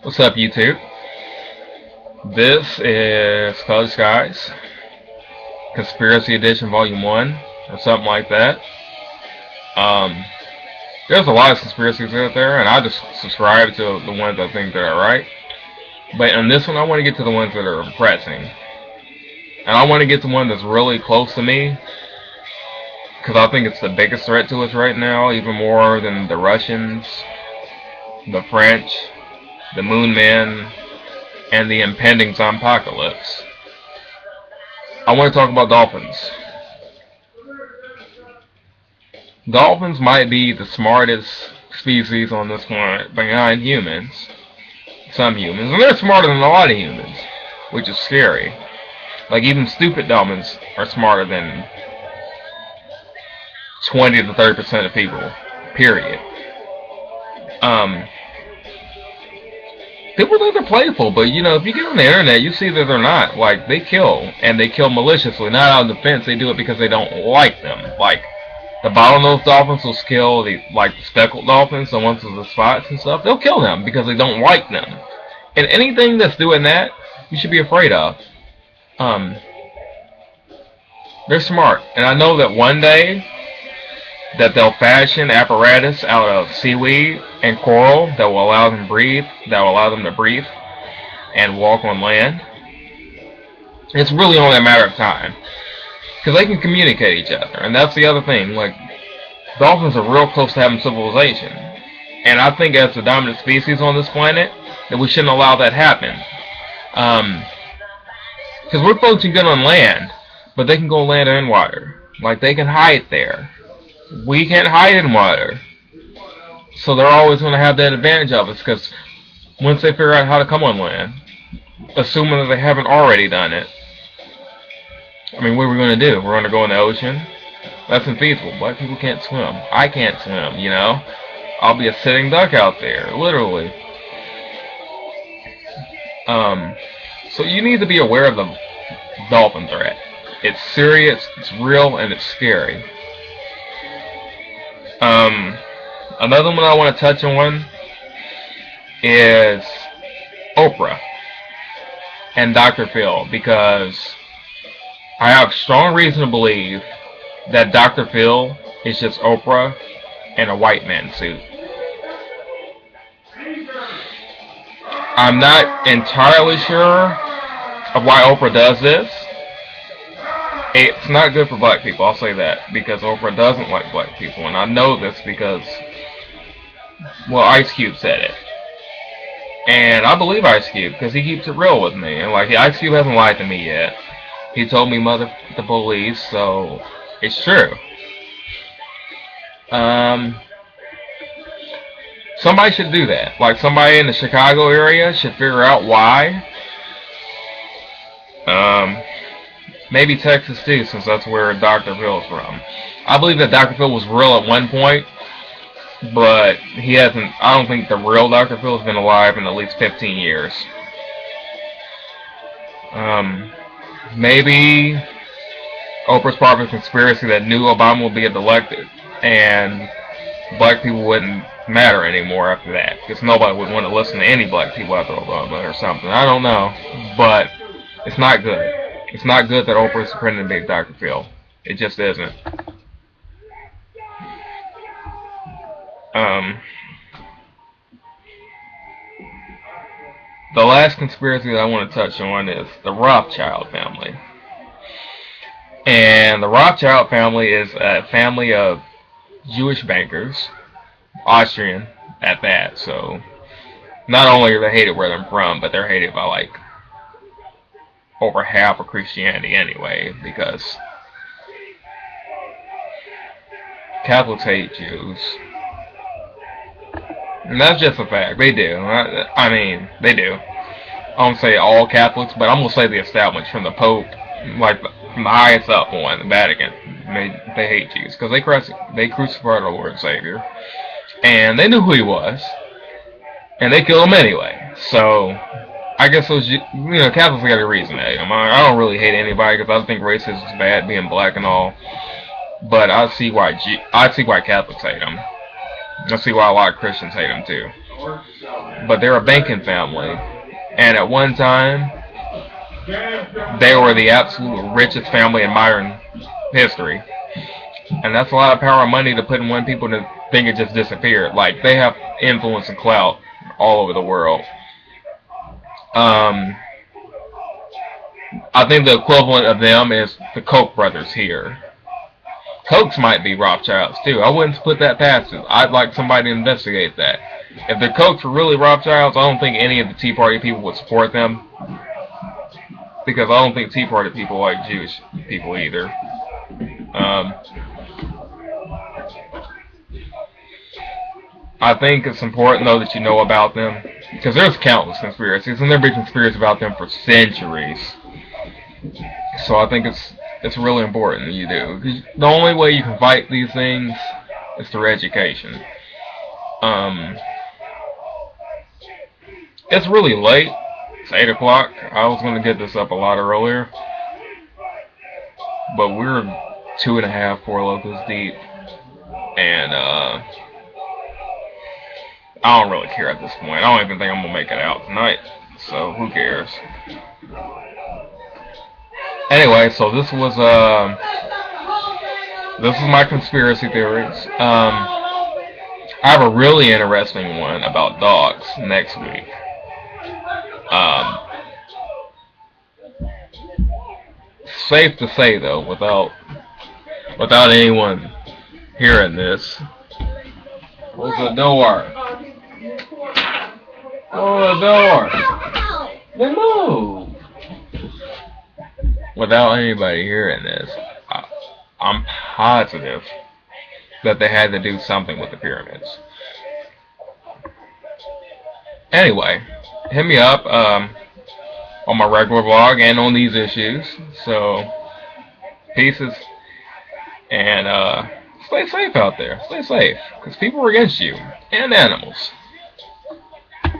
What's up, YouTube? This is Skyz, Conspiracy Edition Volume 1, or something like that. Um, there's a lot of conspiracies out there, and I just subscribe to the ones I think that are right. But in this one, I want to get to the ones that are depressing. And I want to get to one that's really close to me, because I think it's the biggest threat to us right now, even more than the Russians, the French, the Moon Man, and the impending zombie-apocalypse. I want to talk about dolphins. Dolphins might be the smartest species on this planet behind humans. Some humans. And they're smarter than a lot of humans, which is scary. Like, even stupid dolphins are smarter than 20 to 30% of people. Period. People think they're playful, but if you get on the internet, you see that they're not. Like, they kill, and they kill maliciously, not out of defense. They do it because they don't like them. Like, the bottlenose dolphins will kill the speckled dolphins, the ones with the spots and stuff. They'll kill them because they don't like them. And anything that's doing that, you should be afraid of. They're smart, and I know that one day that they'll fashion apparatus out of seaweed and coral that will allow them to breathe and walk on land. It's really only a matter of time, because they can communicate each other, and that's the other thing. Like, dolphins are real close to having civilization, and I think as the dominant species on this planet, that we shouldn't allow that happen. Because we're functioning good on land, but they can go land in water. Like, they can hide there. We can't hide in water. So they're always going to have that advantage of us, because once they figure out how to come on land, assuming that they haven't already done it, I mean, what are we going to do? We're going to go in the ocean? That's infeasible. Black people can't swim. I can't swim, I'll be a sitting duck out there, literally. So you need to be aware of the dolphin threat. It's serious, it's real, and it's scary. Another one I want to touch on is Oprah and Dr. Phil, because I have strong reason to believe that Dr. Phil is just Oprah in a white man suit. I'm not entirely sure of why Oprah does this. It's not good for black people, I'll say that, because Oprah doesn't like black people, and I know this because, well, Ice Cube said it. And I believe Ice Cube, because he keeps it real with me, and Ice Cube hasn't lied to me yet. He told me mother the police, so it's true. Somebody should do that. Like, somebody in the Chicago area should figure out why. Maybe Texas too, since that's where Dr. Phil is from. I believe that Dr. Phil was real at one point, but he hasn't. I don't think the real Dr. Phil has been alive in at least 15 years. Maybe Oprah's part of a conspiracy that knew Obama would get elected, and black people wouldn't matter anymore after that, because nobody would want to listen to any black people after Obama or something. I don't know, but it's not good. It's not good that Oprah's pretending to be Dr. Phil. It just isn't. The last conspiracy that I want to touch on is the Rothschild family. And the Rothschild family is a family of Jewish bankers, Austrian at that, so not only are they hated where they're from, but they're hated by over half of Christianity anyway, because Catholics hate Jews. And that's just a fact. They do. I mean, they do. I don't say all Catholics, but I'm going to say the establishment, from the Pope, from the highest up one, the Vatican. They hate Jews, because they crucified our Lord and Savior. And they knew who he was. And they killed him anyway. So I guess those, Catholics got a reason to hate him. I don't really hate anybody, because I think racism is bad, being black and all. But I see why Catholics hate him. I see why a lot of Christians hate him too. but they're a banking family, and at one time they were the absolute richest family in modern history. And that's a lot of power and money to put in one people to think it just disappeared. Like, they have influence and clout all over the world. I think the equivalent of them is the Koch brothers here. Kochs might be Rothschilds too. I wouldn't put that past them. I'd like somebody to investigate that. If the Kochs were really Rothschilds, I don't think any of the Tea Party people would support them. Because I don't think Tea Party people like Jewish people either. I think it's important, though, that you know about them. Because there's countless conspiracies, and there have been conspiracies about them for centuries. So I think it's really important that you do. Because the only way you can fight these things is through education. It's really late. It's 8 o'clock. I was going to get this up a lot earlier. But we're 2.5 Four Locos deep. And, I don't really care at this point. I don't even think I'm going to make it out tonight. So, who cares? Anyway, so this was my conspiracy theories. I have a really interesting one about dogs next week. Safe to say, though, without anyone hearing this. Close the door. Close the door. Then move. Without anybody hearing this, I'm positive that they had to do something with the pyramids. Anyway, hit me up on my regular vlog and on these issues. So, pieces. And stay safe out there. Stay safe. Because people are against you. And animals.